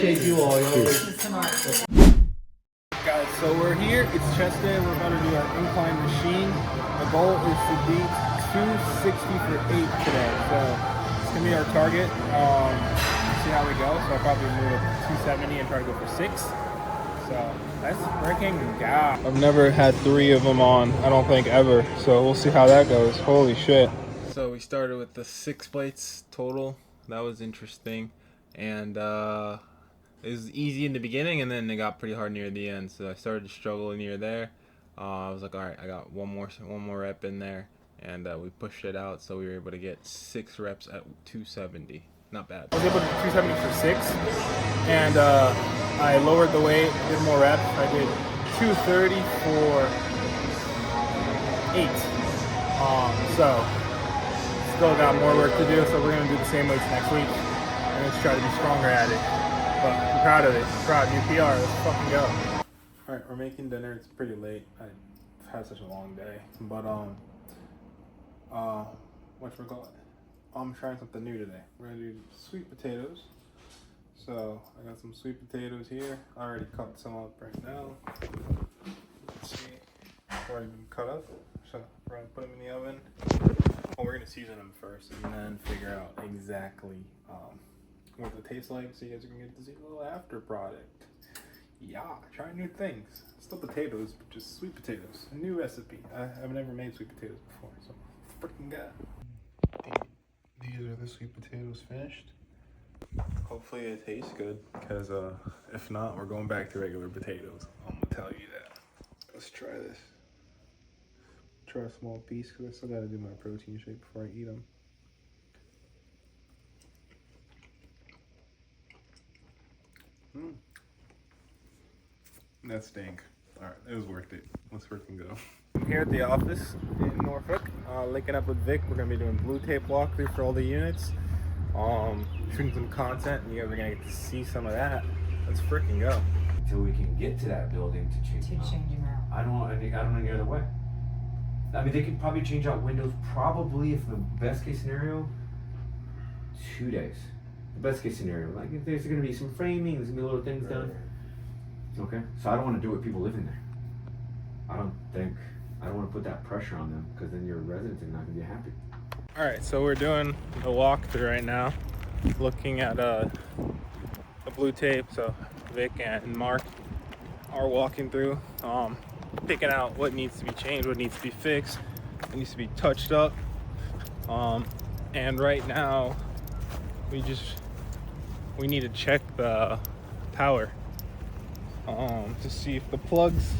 appreciate you all. Guys, so we're here. It's chest day. We're about to do our incline machine. The goal is to beat 260 for 8 today. So it's gonna be our target. See how we go. So I'll probably move up to 270 and try to go for 6. So that's freaking god. I've never had 3 of them on. I don't think ever. So we'll see how that goes. Holy shit. So we started with the 6 plates total. That was interesting, and it was easy in the beginning, and then it got pretty hard near the end. So I started to struggle near there. I was like, all right, I got one more rep in there, and we pushed it out. So we were able to get 6 reps at 270. Not bad. I was able to do 270 for 6, and I lowered the weight, did more reps. I did 230 for 8. So still got more work to do. So we're gonna do the same weights next week, and let's try to be stronger at it. But I'm proud of it. I'm proud. New PR. Let's fucking go. All right, we're making dinner. It's pretty late. I've had such a long day, but whatchamacallit? I'm trying something new today. We're gonna do sweet potatoes. So I got some sweet potatoes here. I already cut some up right now. Let's see. Already been cut up. So we're gonna put them in the oven. Well, we're gonna season them first and then figure out exactly what they taste like, so you guys are gonna get to see a little after product. Yeah, trying new things. Still potatoes, but just sweet potatoes. A new recipe. I've never made sweet potatoes before, so freaking good. These are the sweet potatoes finished. Hopefully it tastes good, because if not, we're going back to regular potatoes. I'm gonna tell you that. Let's try this. Try a small piece, because I still gotta do my protein shake before I eat them. That stink. Alright, it was worth it. Let's freaking go. I'm here at the office in Norfolk, linking up with Vic. We're gonna be doing blue tape walkthrough for all the units. Shooting some content, and you guys are gonna get to see some of that. Let's freaking go. Until we can get to that building to change them out. I don't know any other way. I mean, they could probably change out windows, probably, if the best case scenario, 2 days. The best case scenario. Like, if there's gonna be some framing, there's gonna be little things done. Okay, so I don't want to do it with people living there. I don't want to put that pressure on them, because then your residents are not going to be happy. All right, so we're doing the walkthrough right now, looking at the blue tape. So Vic and Mark are walking through, picking out what needs to be changed, what needs to be fixed, what needs to be touched up. And right now, we need to check the power. To see if the plugs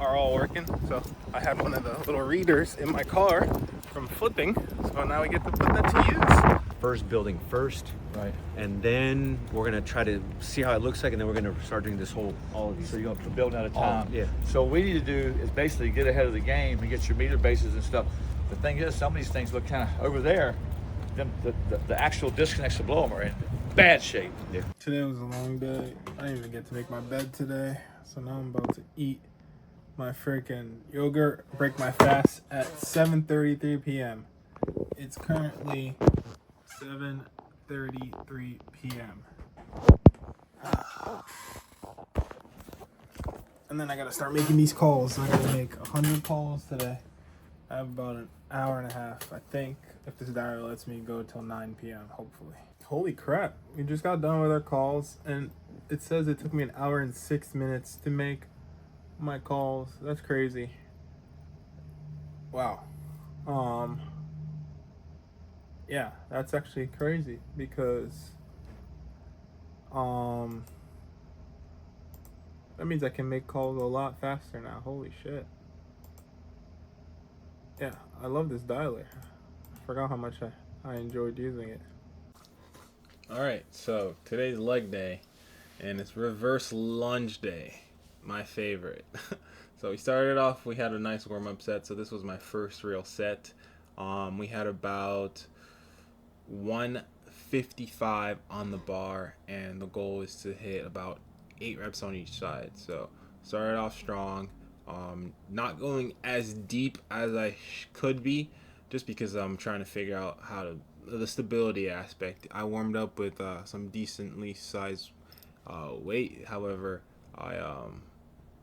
are all working. So I had one of the little readers in my car from flipping, so now we get to put that to use. First building first, right? And then we're gonna try to see how it looks like, and then we're gonna start doing all of these. So you're going to build at a time. Yeah. So what we need to do is basically get ahead of the game and get your meter bases and stuff. The thing is, some of these things look kind of over there. The actual disconnects to blow them are in bad shape. Yeah. Today was a long day. I didn't even get to make my bed today, so now I'm about to eat my freaking yogurt, break my fast at 7:33 p.m. It's currently 7:33 p.m. And then I gotta start making these calls. I gotta make 100 calls today. I have about an hour and a half, I think, if this diary lets me go till 9 p.m. hopefully. Holy crap, we just got done with our calls, and it says it took me an hour and 6 minutes to make my calls. That's crazy. Wow. Yeah, that's actually crazy, because that means I can make calls a lot faster now. Holy shit. Yeah, I love this dialer. I forgot how much I enjoyed using it. Alright, so today's leg day, and it's reverse lunge day. My favorite. So we started off, we had a nice warm-up set, so this was my first real set. We had about 155 on the bar, and the goal is to hit about 8 reps on each side. So started off strong, not going as deep as I could be, just because I'm trying to figure out how to the stability aspect. I warmed up with some decently sized weight. However,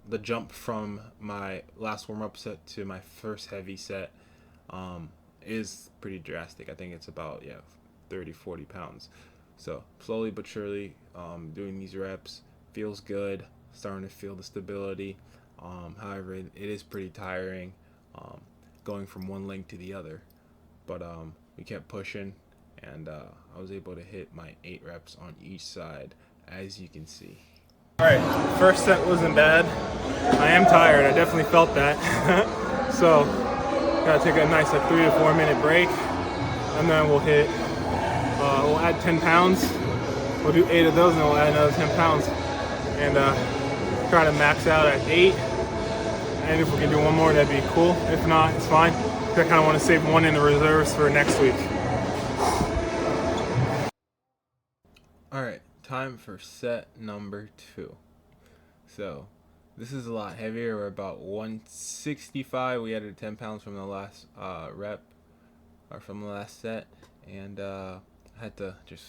the jump from my last warm-up set to my first heavy set is pretty drastic. I think it's about 30-40 pounds. So slowly but surely, doing these reps feels good, starting to feel the stability. However, it is pretty tiring, going from one leg to the other, but we kept pushing, and I was able to hit my 8 reps on each side, as you can see. Alright, first set wasn't bad. I am tired, I definitely felt that. So, gotta take a nice 3 to 4 minute break, and then we'll hit, we'll add 10 pounds. We'll do 8 of those, and then we'll add another 10 pounds. And try to max out at 8. And if we can do one more, that'd be cool. If not, it's fine. I kind of want to save one in the reserves for next week. Alright, time for set number 2. So, this is a lot heavier. We're about 165. We added 10 pounds from the last rep, or from the last set. And I had to just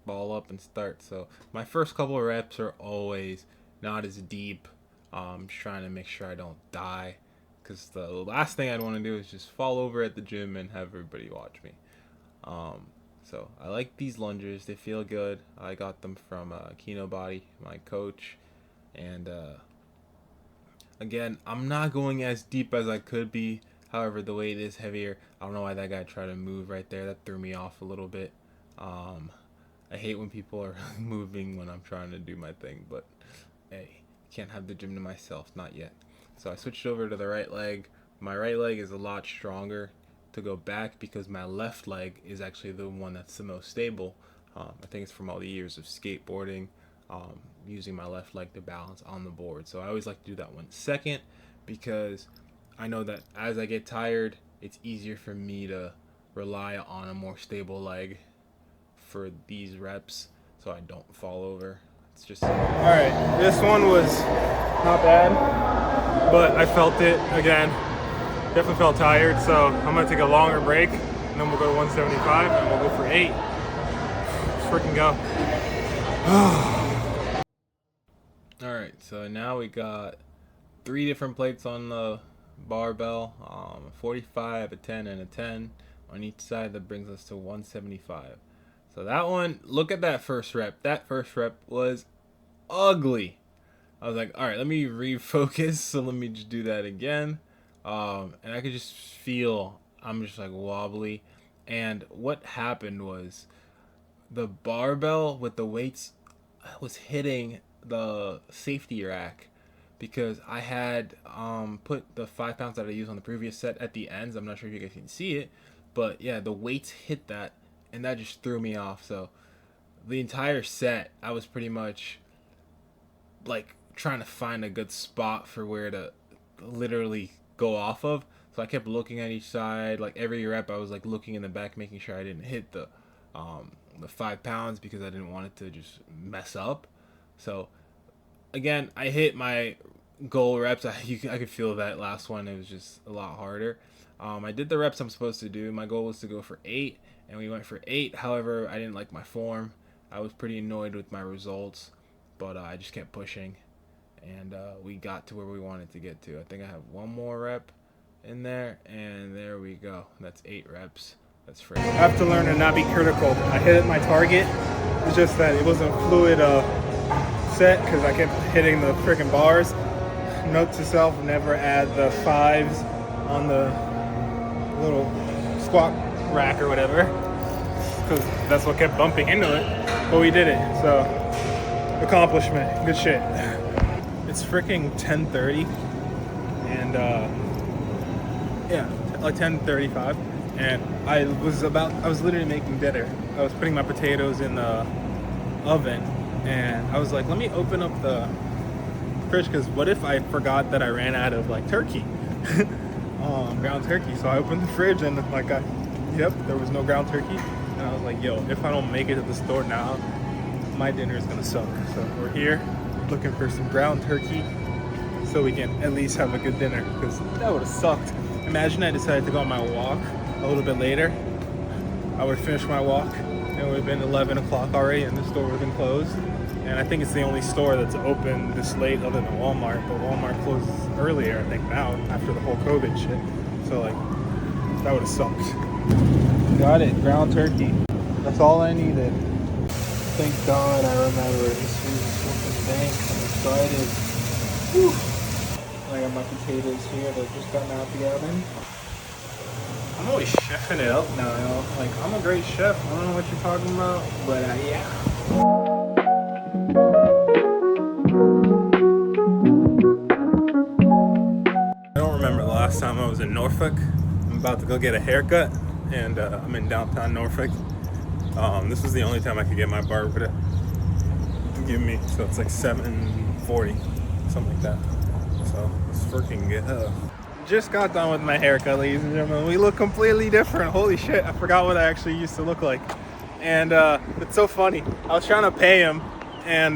ball up and start. So, my first couple of reps are always not as deep. I'm just trying to make sure I don't die, because the last thing I'd want to do is just fall over at the gym and have everybody watch me. So I like these lunges. They feel good. I got them from Kino Body, my coach. And again, I'm not going as deep as I could be. However, the weight is heavier. I don't know why that guy tried to move right there. That threw me off a little bit. I hate when people are moving when I'm trying to do my thing, but hey, can't have the gym to myself, not yet. So I switched over to the right leg. My right leg is a lot stronger to go back, because my left leg is actually the one that's the most stable. I think it's from all the years of skateboarding, using my left leg to balance on the board. So I always like to do that one second, because I know that as I get tired, it's easier for me to rely on a more stable leg for these reps, so I don't fall over. It's just alright. This one was not bad, but I felt it again. Definitely felt tired, so I'm gonna take a longer break, and then we'll go to 175, and we'll go for 8. Let's freaking go. Alright, so now we got 3 different plates on the barbell, a 45, a 10, and a 10 on each side. That brings us to 175. So that one, look at that first rep. That first rep was ugly. I was like, all right, let me refocus. So let me just do that again. And I could just feel I'm just like wobbly. And what happened was the barbell with the weights was hitting the safety rack, because I had put the 5 pounds that I used on the previous set at the ends. I'm not sure if you guys can see it, but yeah, the weights hit that, and that just threw me off. So the entire set, I was pretty much like trying to find a good spot for where to literally go off of. So I kept looking at each side. Like every rep, I was like looking in the back, making sure I didn't hit the 5 pounds, because I didn't want it to just mess up. So again, I hit my goal reps. I could feel that last one. It was just a lot harder. I did the reps I'm supposed to do. My goal was to go for 8, and we went for 8. However, I didn't like my form. I was pretty annoyed with my results, but I just kept pushing, and we got to where we wanted to get to. I think I have one more rep in there, and there we go. That's 8 reps. That's free. I have to learn to not be critical. I hit my target. It's just that it wasn't fluid set, because I kept hitting the freaking bars. Note to self, never add the 5s on the little squat rack or whatever, because that's what kept bumping into it. But we did it, so accomplishment, good shit. It's freaking 10:30, and yeah, like 10:35, and I was literally making dinner. I was putting my potatoes in the oven, and I was like, let me open up the fridge, because what if I forgot that I ran out of like turkey, ground turkey. So I opened the fridge, and like there was no ground turkey, and I was like, yo, if I don't make it to the store now, my dinner is gonna suck. So we're here looking for some ground turkey so we can at least have a good dinner, because that would have sucked. Imagine I decided to go on my walk a little bit later. I would have finished my walk, and it would have been 11 o'clock already, and the store would have been closed, and I think it's the only store that's open this late other than Walmart, but Walmart closes earlier, I think, now after the whole COVID shit. So like, that would have sucked. Got it, ground turkey. That's all I needed. Thank God I remember this was fucking thanks. I'm excited. Whew. I got my potatoes here that just gotten out the oven. I'm always chefing it up now, yo. Like, I'm a great chef. I don't know what you're talking about, but yeah. I don't remember the last time I was in Norfolk. I'm about to go get a haircut, and I'm in downtown Norfolk. This was the only time I could get my barber to give me, so it's like $7.40, something like that. So it's freaking good. Just got done with my haircut, ladies and gentlemen. We look completely different. Holy shit, I forgot what I actually used to look like. And it's so funny. I was trying to pay him, and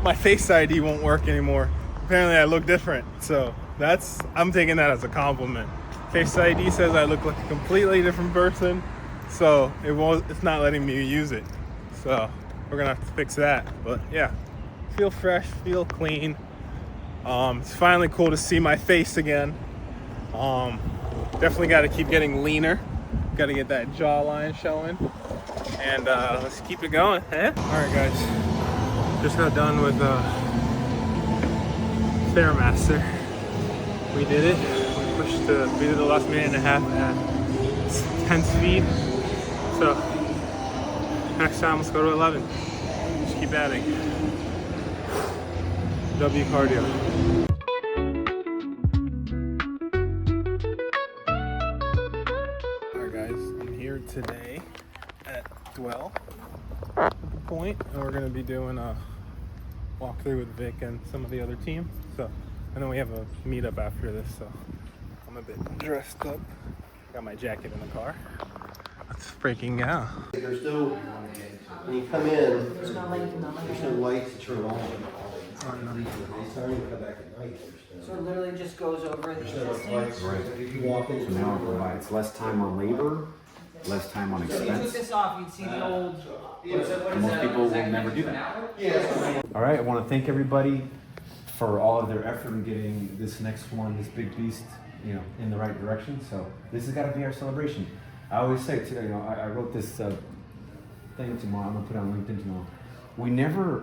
my Face ID won't work anymore. Apparently I look different, so I'm taking that as a compliment. Face ID says I look like a completely different person, so it's not letting me use it. So we're gonna have to fix that. But yeah, feel fresh, feel clean. It's finally cool to see my face again. Definitely got to keep getting leaner. Got to get that jawline showing. And let's keep it going, eh? All right, guys. Just got done with Fairmaster. We did it. We did the last minute and a half at 10 speed. So next time, let's go to 11. Just keep adding. W cardio. Alright guys, I'm here today at Dwell at the Point, and we're going to be doing a walkthrough with Vic and some of the other team. So, and then we have a meetup after this, so I'm a bit dressed up. Got my jacket in the car. Let's freaking go. There's no, when you come in, there's no lights to turn on. So it literally just goes over the distance. Right. If you walk in, So now it provides less time on labor, less time on So if you took expense. this off, you'd see the old. Most people will never do that. All right, I want to thank everybody for all of their effort in getting this next one, this big beast, in the right direction. So this has got to be our celebration. I always say, too, I wrote this thing tomorrow. I'm gonna put it on LinkedIn tomorrow. We never,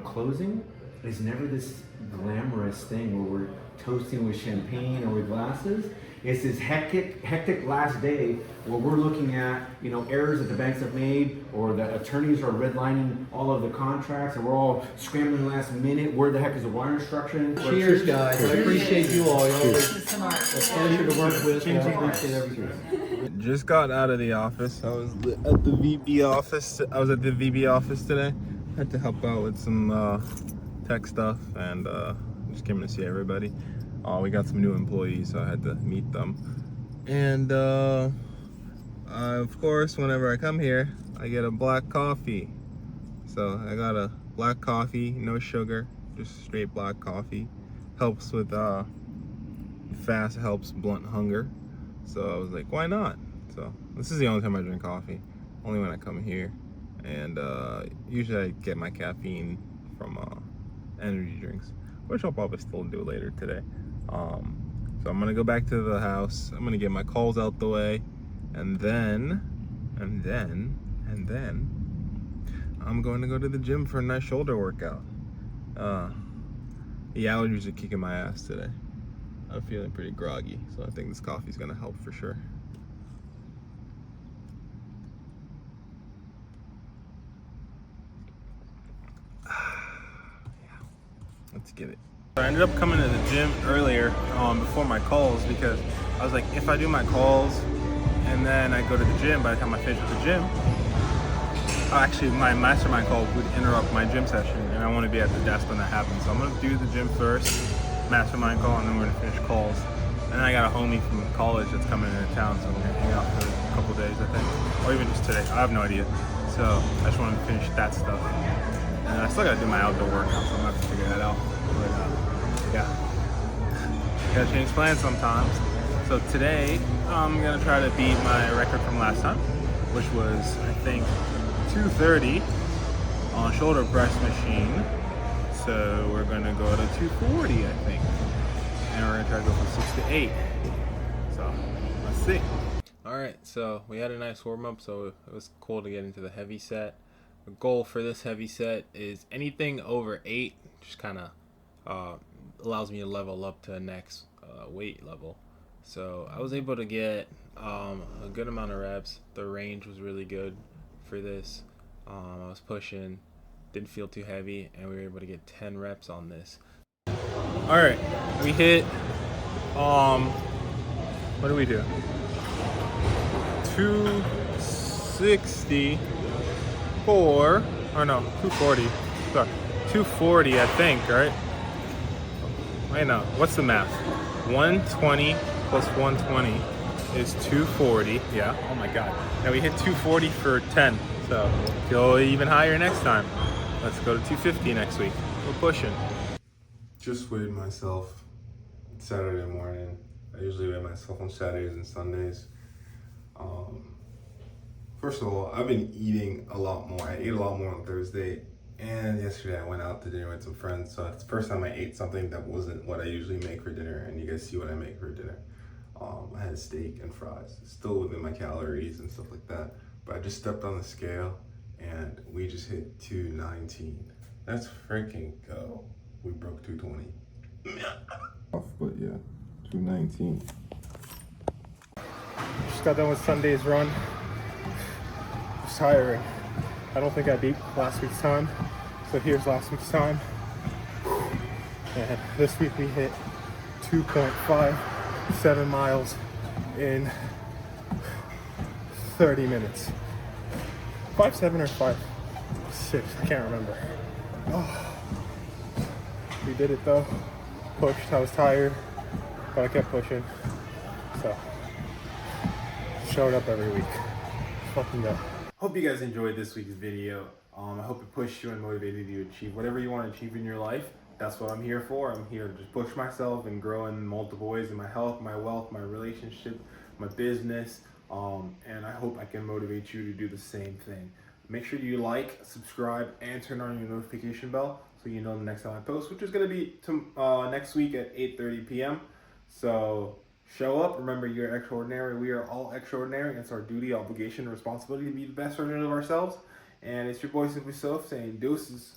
closing is never this glamorous thing where we're toasting with champagne or with glasses. It's this hectic last day where we're looking at, errors that the banks have made, or the attorneys are redlining all of the contracts, and we're all scrambling last minute. Where the heck is the wire instruction? cheers guys, I appreciate you all. This is tomorrow. It's a pleasure to work with, and I appreciate everything. Just got out of the office. I was at the VB office today. Had to help out with some tech stuff, and just came to see everybody. We got some new employees, so I had to meet them. And of course, whenever I come here, I get a black coffee. So I got a black coffee, no sugar, just straight black coffee. Helps with fast, helps blunt hunger. So I was like, why not? So this is the only time I drink coffee, only when I come here. And usually I get my caffeine from energy drinks, which I'll probably still do later today. So I'm gonna go back to the house. I'm gonna get my calls out the way, and then I'm going to go to the gym for a nice shoulder workout. The allergies are kicking my ass today. I'm feeling pretty groggy, so I think this coffee's gonna help for sure. Let's get it. I ended up coming to the gym earlier before my calls, because I was like, if I do my calls and then I go to the gym, by the time I finish the gym, actually my mastermind call would interrupt my gym session, and I want to be at the desk when that happens. So I'm going to do the gym first, mastermind call, and then we're going to finish calls. And then I got a homie from college that's coming into town, so we're going to hang out for a couple days, I think. Or even just today. I have no idea. So I just wanted to finish that stuff. And I still got to do my outdoor workout, so I'm going to have to figure that out. But yeah, gotta change plans sometimes. So today, I'm gonna try to beat my record from last time, which was, I think, 2:30. shoulder press machine. So we're gonna go to 240, I think. And we're gonna try to go from 6 to 8. So let's see. Alright, so we had a nice warm up, so it was cool to get into the heavy set. The goal for this heavy set is anything over 8, just kind of allows me to level up to the next weight level. So I was able to get a good amount of reps. The range was really good for this. I was pushing, didn't feel too heavy, and we were able to get 10 reps on this. Alright, we hit, what do we do? 264, or no, 240, sorry, 240 I think, right? Wait, no, what's the math? 120 plus 120 is 240, yeah, oh my god. Now we hit 240 for 10, so we'll go even higher next time. Let's go to 250 next week. We're pushing. Just weighed myself Saturday morning. I usually weigh myself on Saturdays and Sundays. First of all, I've been eating a lot more. I ate a lot more on Thursday, and yesterday I went out to dinner with some friends. So it's the first time I ate something that wasn't what I usually make for dinner, and you guys see what I make for dinner. I had steak and fries, still within my calories and stuff like that. But I just stepped on the scale, and we just hit 219. That's freaking go. We broke 220. But yeah, 219. Just got done with Sunday's run. It's tiring. I don't think I beat last week's time. So here's last week's time. And this week we hit 2.57 miles in 30 minutes. 5.7 or 5.6, I can't remember. Oh. We did it though. Pushed, I was tired, but I kept pushing. So, showed up every week. Fucking go. Hope you guys enjoyed this week's video. I hope it pushed you and motivated you to achieve whatever you want to achieve in your life. That's what I'm here for. I'm here to just push myself and grow in multiple ways in my health, my wealth, my relationship, my business. And I hope I can motivate you to do the same thing. Make sure you like, subscribe, and turn on your notification bell so you know the next time I post, which is going to be next week at 8:30 p.m. So show up. Remember, you're extraordinary. We are all extraordinary. It's our duty, obligation, and responsibility to be the best version of ourselves. And it's your boy Simply Self saying deuces.